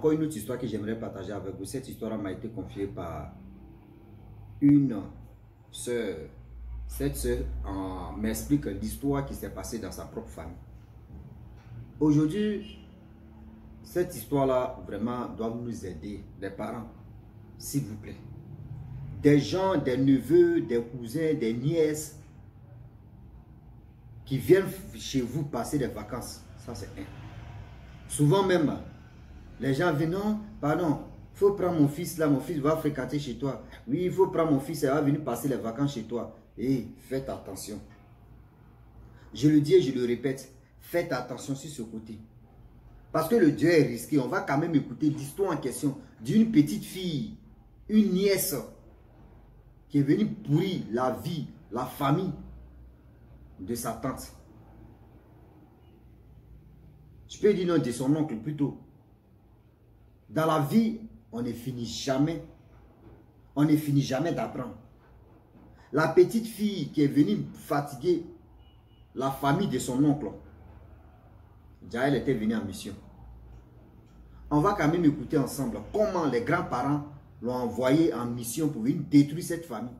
encore une autre histoire que j'aimerais partager avec vous. Cette histoire m'a été confiée par une sœur. Cette sœur m'explique l'histoire qui s'est passée dans sa propre famille. Aujourd'hui, cette histoire-là, vraiment, doit nous aider, les parents, s'il vous plaît. Des gens, des neveux, des cousins, des nièces, qui viennent chez vous passer des vacances. Ça, c'est un. Souvent même, les gens viennent, non, pardon, il faut prendre mon fils là, mon fils va fréquenter chez toi. Oui, il faut prendre mon fils, il va venir passer les vacances chez toi. Et faites attention. Je le dis et je le répète, faites attention sur ce côté. Parce que le Dieu est risqué. On va quand même écouter l'histoire en question d'une petite fille, une nièce, qui est venue pourrir la vie, la famille de sa tante. Je peux dire non, de son oncle plutôt. Dans la vie, on ne finit jamais. On ne finit jamais d'apprendre. La petite fille qui est venue fatiguer la famille de son oncle, déjà elle était venue en mission. On va quand même écouter ensemble comment les grands-parents l'ont envoyé en mission pour venir détruire cette famille.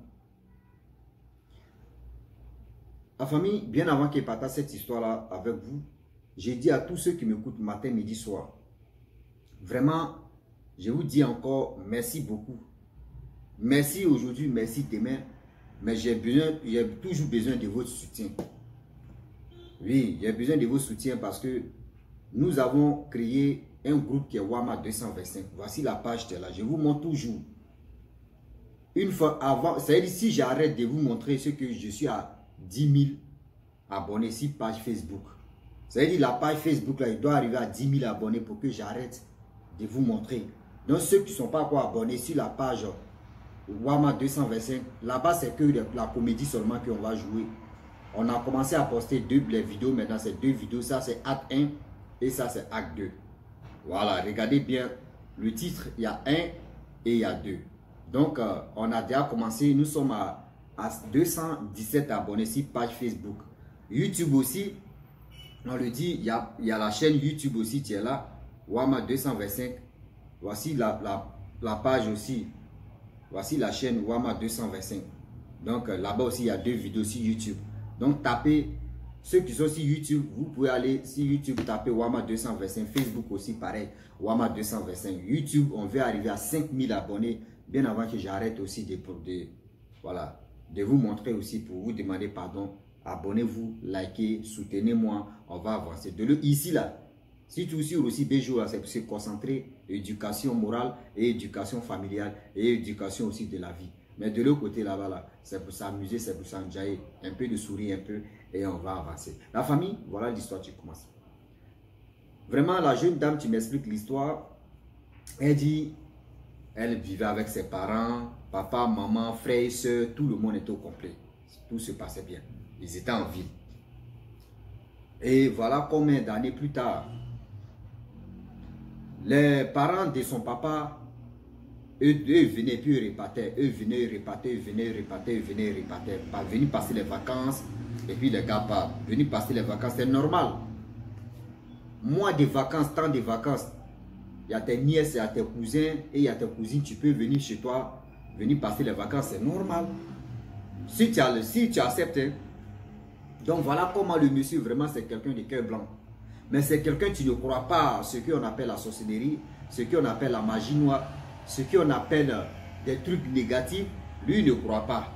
La famille, bien avant qu'elle partage cette histoire-là avec vous, j'ai dit à tous ceux qui m'écoutent matin, midi, soir, vraiment, je vous dis encore merci beaucoup. Merci aujourd'hui, merci demain, mais j'ai toujours besoin de votre soutien. Oui, j'ai besoin de votre soutien parce que nous avons créé un groupe qui est Wama 225. Voici la page qui est là. Je vous montre toujours. Une fois avant, c'est-à-dire si j'arrête de vous montrer ce que je suis à 10 000 abonnés sur page Facebook. C'est-à-dire la page Facebook, là, il doit arriver à 10 000 abonnés pour que j'arrête de vous montrer. Donc ceux qui ne sont pas encore abonnés sur la page Wama 225, là-bas c'est que la comédie seulement qu'on va jouer. On a commencé à poster les vidéos, maintenant c'est 2 vidéos, ça c'est acte 1 et ça c'est acte 2. Voilà, regardez bien le titre, il y a 1 et il y a 2. Donc on a déjà commencé, nous sommes à 217 abonnés sur page Facebook. YouTube aussi, on le dit, il y a la chaîne YouTube aussi qui est là, Wama 225. Voici la page aussi. Voici la chaîne Wama 225. Donc là-bas aussi, il y a 2 vidéos sur YouTube. Donc tapez, ceux qui sont sur YouTube, vous pouvez aller sur YouTube, taper Wama 225. Facebook aussi, pareil, Wama 225. YouTube, on veut arriver à 5000 abonnés, bien avant que j'arrête aussi de vous montrer aussi, pour vous demander pardon. Abonnez-vous, likez, soutenez-moi, on va avancer. Ici là, surtout sur aussi Béjour, c'est pour se concentrer éducation morale et éducation familiale et éducation aussi de la vie. Mais de l'autre côté là-bas, là, c'est pour s'amuser, c'est pour s'enjailler, un peu de sourire, un peu, et on va avancer. La famille, voilà l'histoire qui commence. Vraiment, la jeune dame, tu m'expliques l'histoire. Elle dit, elle vivait avec ses parents, papa, maman, frère, soeur, tout le monde était au complet. Tout se passait bien. Ils étaient en ville. Et voilà combien d'années plus tard, les parents de son papa, eux venaient, puis ils repartaient. Eux venaient, repartaient, venaient, repartaient, venaient, repartaient. Venir passer les vacances, et puis les gars partent. Venir passer les vacances, c'est normal. Mois de vacances, temps de vacances, il y a tes nièces, il y a tes cousins, et il y a tes cousines, tu peux venir chez toi, venir passer les vacances, c'est normal. Si tu acceptes, hein. Donc voilà comment le monsieur, vraiment, c'est quelqu'un de cœur blanc. Mais c'est quelqu'un qui ne croit pas à ce qu'on appelle la sorcellerie, ce qu'on appelle la magie noire, ce qu'on appelle des trucs négatifs. Lui, il ne croit pas.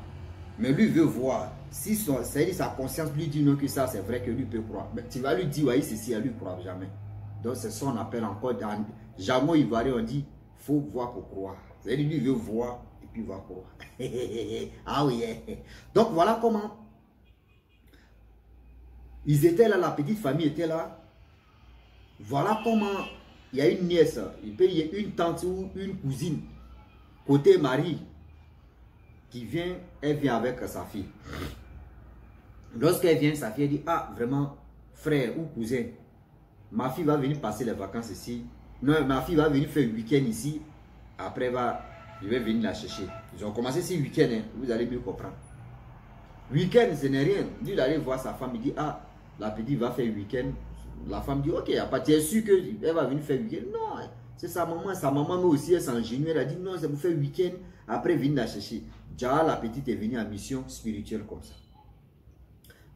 Mais lui veut voir. Si sa conscience lui dit non que ça, c'est vrai que lui peut croire. Mais tu vas lui dire, oui, ceci, elle lui ne croit jamais. Donc c'est ça qu'on appelle encore dans jargon ivoirien, on dit, faut voir pour croire. C'est-à-dire, lui veut voir et puis va croire. Ah oui. Donc voilà comment ils étaient là, la petite famille était là. Voilà comment il y a une nièce, il peut y avoir une tante ou une cousine, côté mari, qui vient, elle vient avec sa fille. Lorsqu'elle vient, sa fille dit, ah vraiment, frère ou cousin, ma fille va venir passer les vacances ici. Non, ma fille va venir faire le week-end ici. Après, je vais venir la chercher. Ils ont commencé ce week-end, hein, vous allez mieux comprendre. Week-end, ce n'est rien. Lui, il allait voir sa femme, il dit, ah, la petite va faire le week-end. La femme dit, ok, à partir sûr qu'elle va venir faire le week-end. Non, C'est sa maman mais aussi elle s'ingénue, elle a dit non, c'est pour faire week-end, après venir la chercher. Déjà la petite est venue en mission spirituelle comme ça.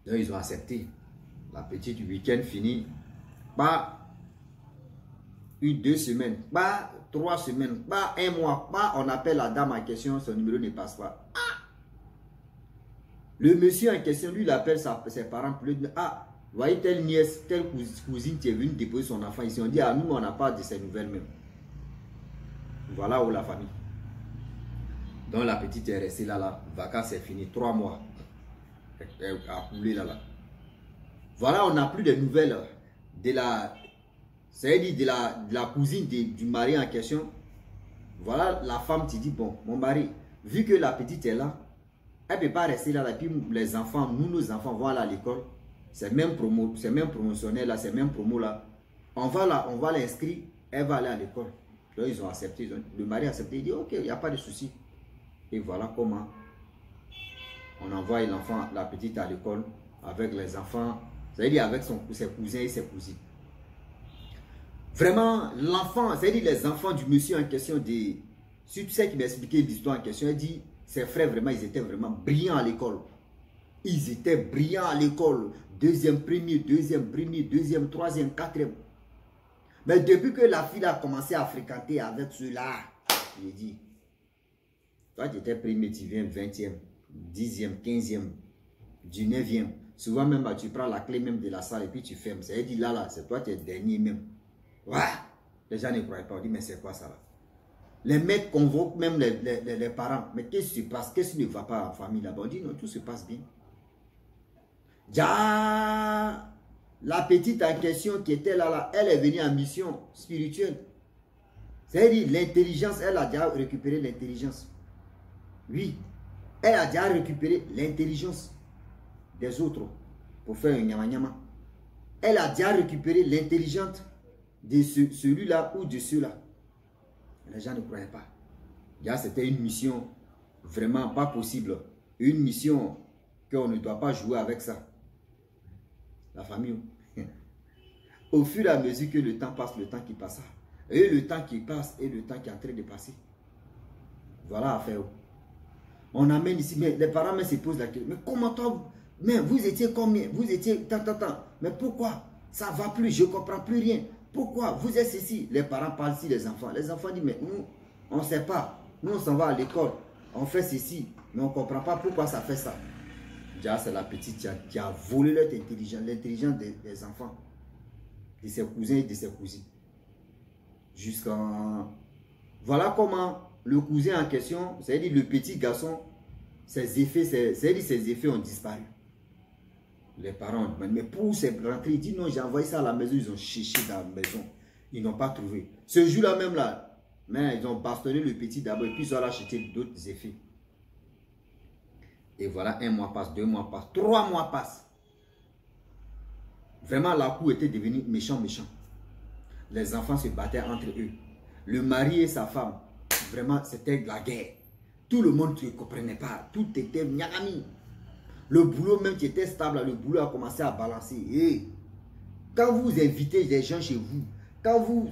Donc ils ont accepté. La petite week-end fini, pas 2 semaines, pas 3 semaines, pas 1 mois, pas on appelle la dame en question, son numéro ne passe pas. Le monsieur en question, lui, il appelle ses parents pour lui dire, ah, voyez telle nièce, telle cousine qui est venue déposer son enfant ici. On dit, ah, nous, on n'a pas de ces nouvelles même. Voilà où la famille. Donc la petite est restée là, vacances est fini, 3 mois. Elle a coulé là. Voilà, on n'a plus de nouvelles de la, c'est-à-dire de la cousine du mari en question. Voilà, la femme te dit, bon, mon mari, vu que la petite est là, elle ne peut pas rester là, et puis les enfants, nos enfants vont aller à l'école. C'est même promotionnel là, c'est même promo là. On va l'inscrire, elle va aller à l'école. Donc ils ont accepté, le mari a accepté, il dit ok, il n'y a pas de souci. Et voilà comment on envoie l'enfant, la petite à l'école avec les enfants, c'est-à-dire avec ses cousins et ses cousines. Vraiment, l'enfant, c'est-à-dire les enfants du monsieur en question, si tu sais qui m'a expliqué l'histoire en question, elle dit, ses frères vraiment, ils étaient vraiment brillants à l'école. Ils étaient brillants à l'école. Deuxième, premier, deuxième, troisième, quatrième. Mais depuis que la fille a commencé à fréquenter avec ceux-là, il dit, toi tu étais premier, tu viens 20e, 10e, 15e, du 9e. Souvent même, tu prends la clé même de la salle et puis tu fermes. Ça veut dire là, c'est toi qui es dernier même. Ouais. Les gens ne croient pas. On dit, mais c'est quoi ça là? Les mecs convoquent même les parents. Mais qu'est-ce qui se passe? Qu'est-ce qui ne va pas en famille là-bas? On dit, non, tout se passe bien. Ja, la petite en question qui était là, elle est venue en mission spirituelle. C'est-à-dire l'intelligence, elle a déjà récupéré l'intelligence. Oui, elle a déjà récupéré l'intelligence des autres pour faire un nyama-nyama. Elle a déjà récupéré l'intelligence de celui-là ou de ceux-là. Les gens ne croyaient pas. C'était une mission vraiment pas possible. Une mission qu'on ne doit pas jouer avec ça. La famille. Au fur et à mesure que le temps passe, le temps qui passe. Et le temps qui passe et le temps qui est en train de passer. Voilà à faire. On amène ici, mais les parents se posent la question. Mais comment toi, mais vous étiez combien? Vous étiez tant. Mais pourquoi? Ça ne va plus, je ne comprends plus rien. Pourquoi? Vous êtes ici. Les parents parlent ici, les enfants. Les enfants disent, mais nous, on ne sait pas. Nous, on s'en va à l'école. On fait ceci. Mais on ne comprend pas pourquoi ça fait ça. Déjà, c'est la petite qui a volé leur intelligence, l'intelligence des enfants, de ses cousins et de ses cousines. Jusqu'à... Voilà comment le cousin en question, c'est-à-dire le petit garçon, ses effets ont disparu. Les parents ont demandé, mais pour ces rentrées, ils disent non, j'ai envoyé ça à la maison, ils ont cherché dans la maison. Ils n'ont pas trouvé. Ce jour-là même là, mais ils ont bastonné le petit d'abord et puis ils ont acheté d'autres effets. Et voilà, 1 mois passe, 2 mois passe, 3 mois passe. Vraiment, la cour était devenue méchant. Les enfants se battaient entre eux. Le mari et sa femme, vraiment, c'était la guerre. Tout le monde ne comprenait pas. Tout était nyagami. Le boulot même qui était stable, le boulot a commencé à balancer. Et quand vous invitez des gens chez vous, quand vous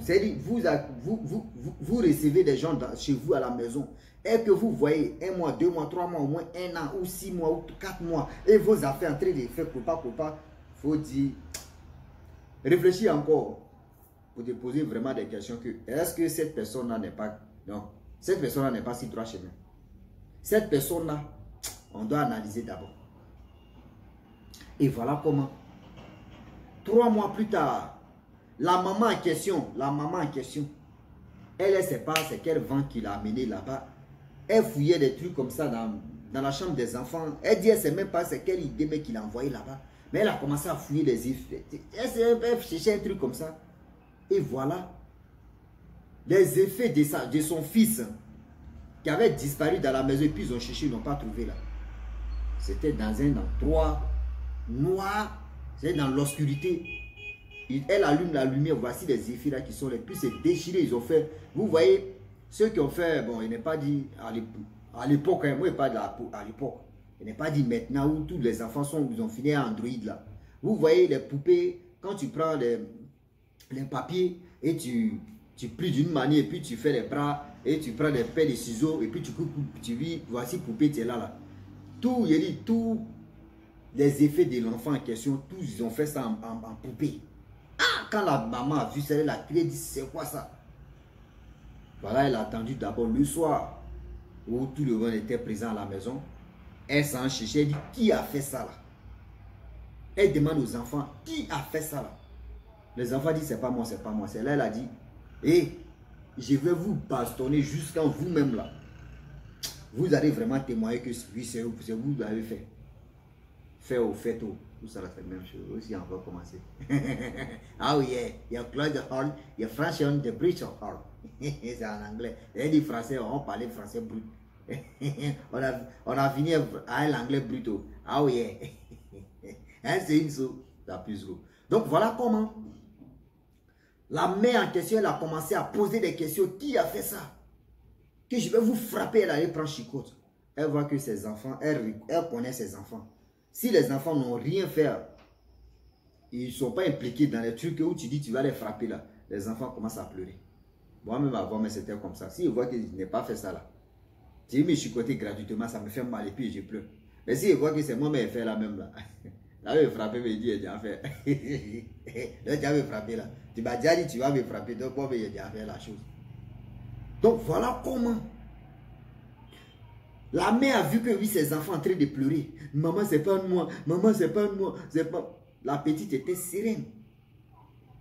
recevez des gens chez vous à la maison, et que vous voyez 1 mois, 2 mois, 3 mois, au moins 1 an, ou 6 mois, ou 4 mois, et vos affaires en train de faire copa, il faut dire, réfléchis encore pour te poser vraiment des questions que, est-ce que cette personne-là n'est pas, non, cette personne-là n'est pas si droit chemin. Cette personne-là, on doit analyser d'abord. Et voilà comment. 3 mois plus tard, la maman en question, elle ne sait pas c'est quel vent qui l'a amené là-bas. Elle fouillait des trucs comme ça dans la chambre des enfants. Elle dit, elle ne sait même pas c'est quelle idée mais qu'il a envoyé là-bas. Mais elle a commencé à fouiller les effets. Elle cherchait un truc comme ça. Et voilà. Les effets de son fils qui avait disparu dans la maison. Et puis ils ont cherché, ils n'ont pas trouvé là. C'était dans un endroit noir. C'est dans l'obscurité. Elle allume la lumière. Voici les effets là qui sont les plus déchirés. Ils ont fait. Vous voyez. Ceux qui ont fait, bon, il n'est pas dit à l'époque, hein, moi, il n'est pas à l'époque. Il n'est pas dit maintenant où tous les enfants ils ont fini à Android là. Vous voyez les poupées, quand tu prends les papiers et tu Tu plies d'une manière, et puis tu fais les bras, et tu prends des paires de ciseaux, et puis tu coupes, tu dis, voici poupée, tu es là, là. Tout, il dit, tous les effets de l'enfant en question, tous, ils ont fait ça en poupée. Ah, quand la maman a vu ça, elle a crié, elle dit, c'est quoi ça? Voilà, elle a attendu d'abord le soir, où tout le monde était présent à la maison. Elle s'en cherchait, elle dit, qui a fait ça là? Elle demande aux enfants, qui a fait ça là? Les enfants disent, c'est pas moi, c'est pas moi. C'est là, elle a dit, hé, je vais vous bastonner jusqu'à vous-même là. Vous allez vraiment témoigner que oui, c'est vous qui l'avez fait. Fait au fait au. Tout ça, c'est la même chose. Aussi, on va commencer. Ah oui, il y a Claude de Hall, il y a French on the Bridge of Hall. C'est en anglais. Elle dit français, on parlait français brut. on a fini à l'anglais brut. Ah oui, hein, c'est une chose la plus gros. Donc voilà comment la mère en question, elle a commencé à poser des questions. Qui a fait ça? Que je vais vous frapper, elle allait prendre chicotte. Elle voit que ses enfants, elle connaît ses enfants. Si les enfants n'ont rien fait, ils ne sont pas impliqués dans les trucs où tu dis tu vas les frapper là, les enfants commencent à pleurer. Moi-même avant, mais c'était comme ça. Si je vois que je n'ai pas fait ça là, j'ai me chicoter gratuitement, ça me fait mal et puis je pleure. Mais si je vois que c'est moi-même qui fait la même là, là je vais frapper, me dit, j'ai déjà fait. Là tu vas me frapper là. Tu m'as déjà dit tu vas me frapper, donc moi j'ai déjà fait la chose. Donc voilà comment la mère a vu que oui, ses enfants en train de pleurer. Maman, c'est pas moi. Maman, c'est pas moi. C'est pas... La petite était sereine.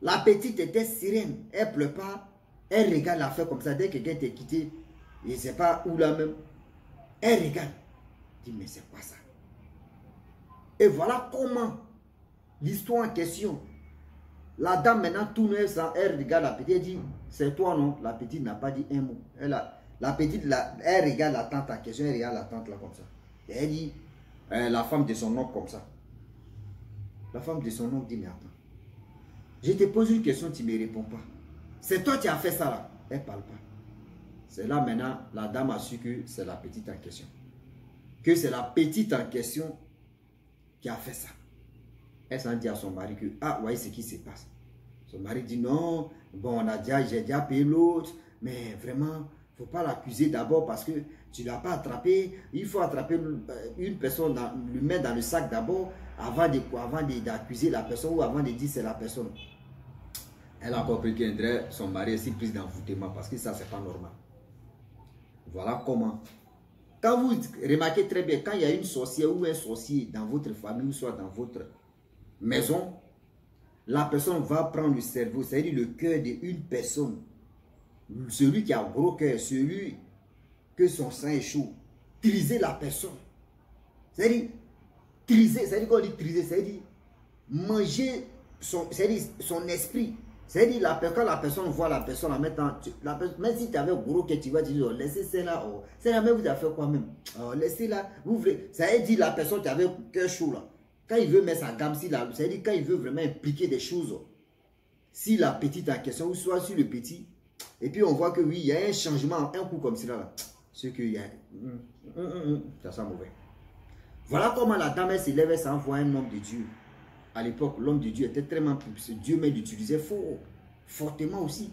La petite était sereine. Elle pleure pas. Elle regarde l'affaire comme ça. Dès que quelqu'un t'est quitté, je ne sais pas où là même. Elle regarde. Elle dit, mais c'est quoi ça? Et voilà comment l'histoire en question. La dame maintenant tourne, elle regarde la petite. Elle dit, c'est toi non? La petite n'a pas dit un mot. La petite, elle regarde la tante en question, elle regarde la tante là comme ça. Et elle dit, la femme de son oncle comme ça. La femme de son oncle dit, mais attends, je te pose une question, tu ne me réponds pas. C'est toi qui as fait ça là. Elle ne parle pas. C'est là maintenant, la dame a su que c'est la petite en question. Que c'est la petite en question qui a fait ça. Elle s'en dit à son mari que, ah, voyez ce qui se passe. Son mari dit, non, bon, j'ai déjà payé l'autre, mais vraiment, il ne faut pas l'accuser d'abord parce que tu ne l'as pas attrapé. Il faut attraper une personne, lui mettre dans le sac d'abord avant d'accuser la personne ou avant de dire c'est la personne. Elle a compris qu'André, son mari est si pris d'envoûtement parce que ça, c'est pas normal. Voilà comment. Quand vous remarquez très bien, quand il y a une sorcière ou un sorcier dans votre famille ou soit dans votre maison, la personne va prendre le cerveau, c'est-à-dire le cœur d'une personne. Celui qui a un gros cœur, celui que son sang est chaud, triser la personne. C'est-à-dire, triser, c'est-à-dire qu'on dit triser, c'est-à-dire manger son esprit. C'est-à-dire, quand la personne voit la personne en mettant, même si tu avais un gros cœur, tu vas dire, oh, laissez celle-là, oh, celle-là, même vous avez fait quoi même? Oh, laissez-la, vous voulez, ça veut dire la personne qui avait un cœur chaud là. Quand il veut mettre sa gamme, c'est-à-dire quand il veut vraiment impliquer des choses, si la petite en question, ou soit sur le petit, et puis on voit que oui, il y a un changement, un coup comme cela, c'est qu'il y a... ça sent mauvais. Voilà comment la dame s'élève et s'envoie un homme de Dieu. À l'époque, l'homme de Dieu était tellement plus. Dieu mais l'utilisait fortement aussi.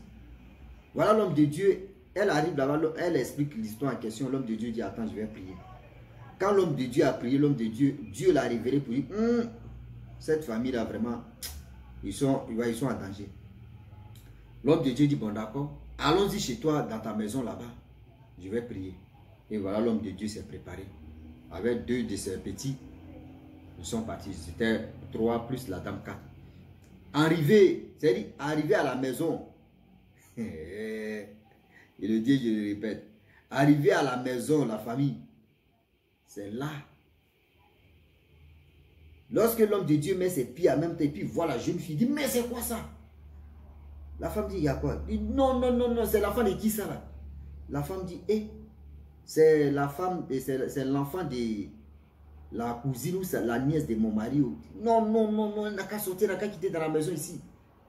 Voilà l'homme de Dieu, elle arrive là-bas, elle explique l'histoire en question, l'homme de Dieu dit, attends, je vais prier. Quand l'homme de Dieu a prié, l'homme de Dieu, Dieu l'a révélé pour dire, cette famille-là, vraiment, ils sont en danger. L'homme de Dieu dit, bon d'accord, allons-y chez toi, dans ta maison là-bas, je vais prier. Et voilà, l'homme de Dieu s'est préparé. Avec 2 de ses petits, ils sont partis. C'était 3 plus la dame 4. C'est-à-dire, arrivé à la maison, et le Dieu, je le répète, arrivé à la maison, la famille, c'est là. Lorsque l'homme de Dieu met ses pieds à même temps et puis voit la jeune fille, il dit, mais c'est quoi ça? La femme dit, il y a quoi? Il dit, non, non, non, non, c'est la femme de qui ça là? La femme dit, c'est la femme, c'est l'enfant de la cousine ou la nièce de mon mari. Non, non, non, non, elle n'a qu'à sortir, elle n'a qu'à quitter dans la maison ici.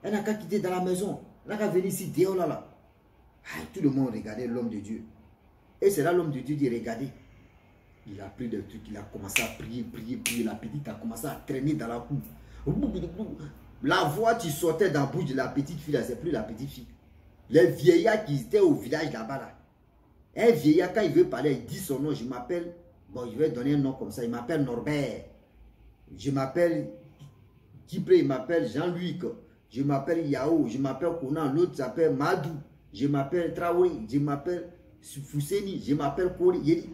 Elle n'a qu'à quitter dans la maison. Elle n'a qu'à venir ici, dehors là. Ah, tout le monde regardait l'homme de Dieu. Et c'est là l'homme de Dieu dit, regardez. Il a pris des trucs, il a commencé à prier, prier, prier. La petite a commencé à traîner dans la cour. La voix qui sortait dans la bouche de la petite fille, là, c'est plus la petite fille. Les vieillards qui étaient au village là-bas, là. Un vieillard, quand il veut parler, il dit son nom. Je m'appelle, bon, je vais donner un nom comme ça. Il m'appelle Norbert. Je m'appelle Kipré, il m'appelle Jean-Luc. Je m'appelle Yao. Je m'appelle Conan. L'autre s'appelle Madou. Je m'appelle Traoré. Je m'appelle Fousseni. Je m'appelle Koli.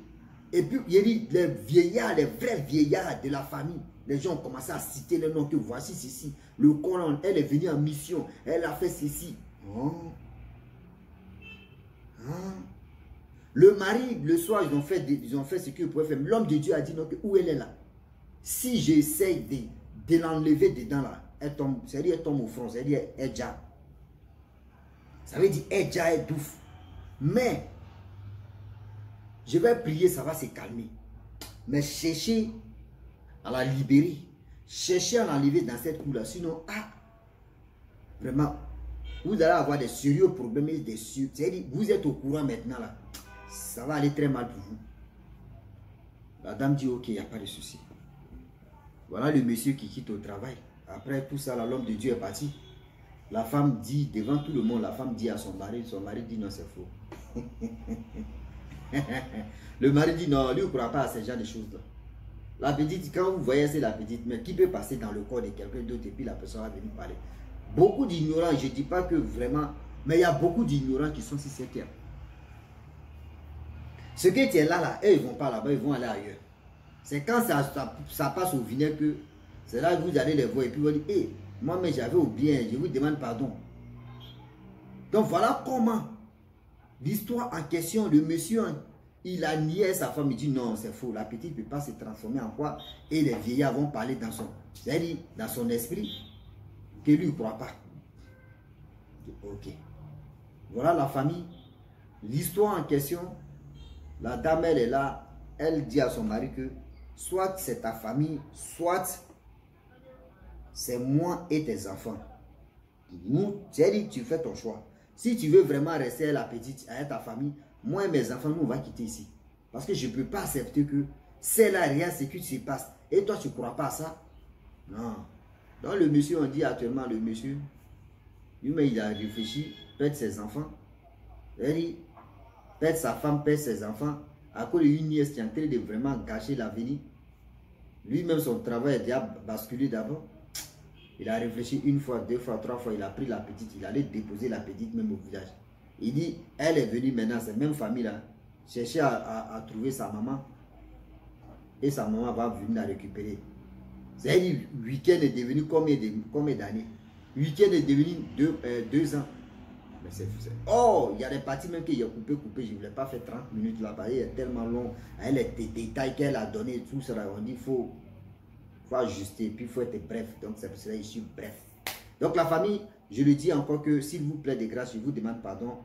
Et puis, il dit les vieillards, les vrais vieillards de la famille. Les gens ont commencé à citer les noms que voici ceci. Le Coran, elle est venue en mission. Elle a fait ceci. Oh. Oh. Le mari, le soir, ils ont fait ce qu'ils pouvaient faire. L'homme de Dieu a dit non, où elle est là. Si j'essaye de l'enlever dedans là, elle tombe, c'est-à-dire elle tombe au front, c'est-à-dire elle déjà. Ça veut dire elle déjà est douf. Mais, je vais prier, ça va se calmer. Mais cherchez à la libérer. Cherchez à l'enlever dans cette cour là. Sinon, vraiment, vous allez avoir des sérieux problèmes. C'est-à-dire, vous êtes au courant maintenant là. Ça va aller très mal pour vous. La dame dit ok, il n'y a pas de souci. Voilà le monsieur qui quitte au travail. Après tout ça, l'homme de Dieu est parti. La femme dit, devant tout le monde, la femme dit à son mari dit non, c'est faux. Le mari dit non, lui ne croit pas à ce genre de choses-là. La petite, quand vous voyez, c'est la petite, mais qui peut passer dans le corps de quelqu'un d'autre et puis la personne va venir parler. Beaucoup d'ignorants, je ne dis pas que vraiment, mais il y a beaucoup d'ignorants qui sont sur cette terre. Ce qui est là, eux, ils ne vont pas là-bas, ils vont aller ailleurs. C'est quand ça passe au vinaigre que c'est là que vous allez les voir et puis vous dites, hé, moi, mais j'avais oublié, je vous demande pardon. Donc voilà comment l'histoire en question, le monsieur, il a nié sa femme, il dit non, c'est faux, la petite ne peut pas se transformer en quoi et les vieillards vont parler dans son esprit que lui ne croit pas. Ok. Voilà la famille. L'histoire en question, la dame, elle est là, elle dit à son mari que soit c'est ta famille, soit c'est moi et tes enfants. J'ai dit, tu fais ton choix. Si tu veux vraiment rester à la petite, à ta famille, moi et mes enfants, nous, on va quitter ici. Parce que je ne peux pas accepter que c'est là, rien, c'est que tu se passe. Et toi, tu ne crois pas à ça? Non. Donc, le monsieur, on dit actuellement, le monsieur, lui-même, il a réfléchi, perdre ses enfants. Il dit, perdre sa femme, perdre ses enfants. À cause d'une nièce qui est en train de vraiment gâcher l'avenir. Lui-même, son travail a déjà basculé d'abord. Il a réfléchi une fois, deux fois, trois fois. Il a pris la petite. Il allait déposer la petite même au village. Il dit, elle est venue maintenant, cette même famille-là, chercher à trouver sa maman. Et sa maman va venir la récupérer. C'est-à-dire, week-end est devenu combien d'années? Week-end est devenu 2 ans. Mais oh, il y a des parties même qu'il a coupé. Je ne voulais pas faire 30 minutes là-bas. Il est tellement long. Elle a des détails qu'elle a donné. Tout ça, on dit, il faut ajuster. Puis il faut être bref. Donc c'est pour cela que je suis bref. Donc la famille, je le dis encore que s'il vous plaît de grâce, je vous demande pardon.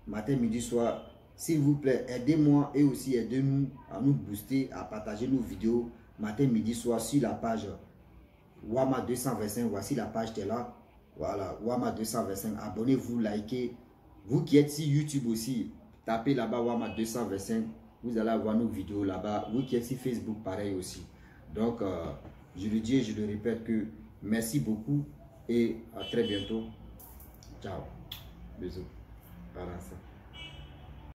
Matin, midi, soir. S'il vous plaît, aidez-moi et aussi aidez-nous à nous booster, à partager nos vidéos. Matin, midi, soir sur la page Wama 225. Voici la page qui est là. Voilà, Wama 225, abonnez-vous, likez. Vous qui êtes sur YouTube aussi, tapez là-bas Wama 225, vous allez avoir nos vidéos là-bas. Vous qui êtes sur Facebook, pareil aussi. Donc, je le dis et je le répète que merci beaucoup et à très bientôt. Ciao. Bisous. Voilà ça.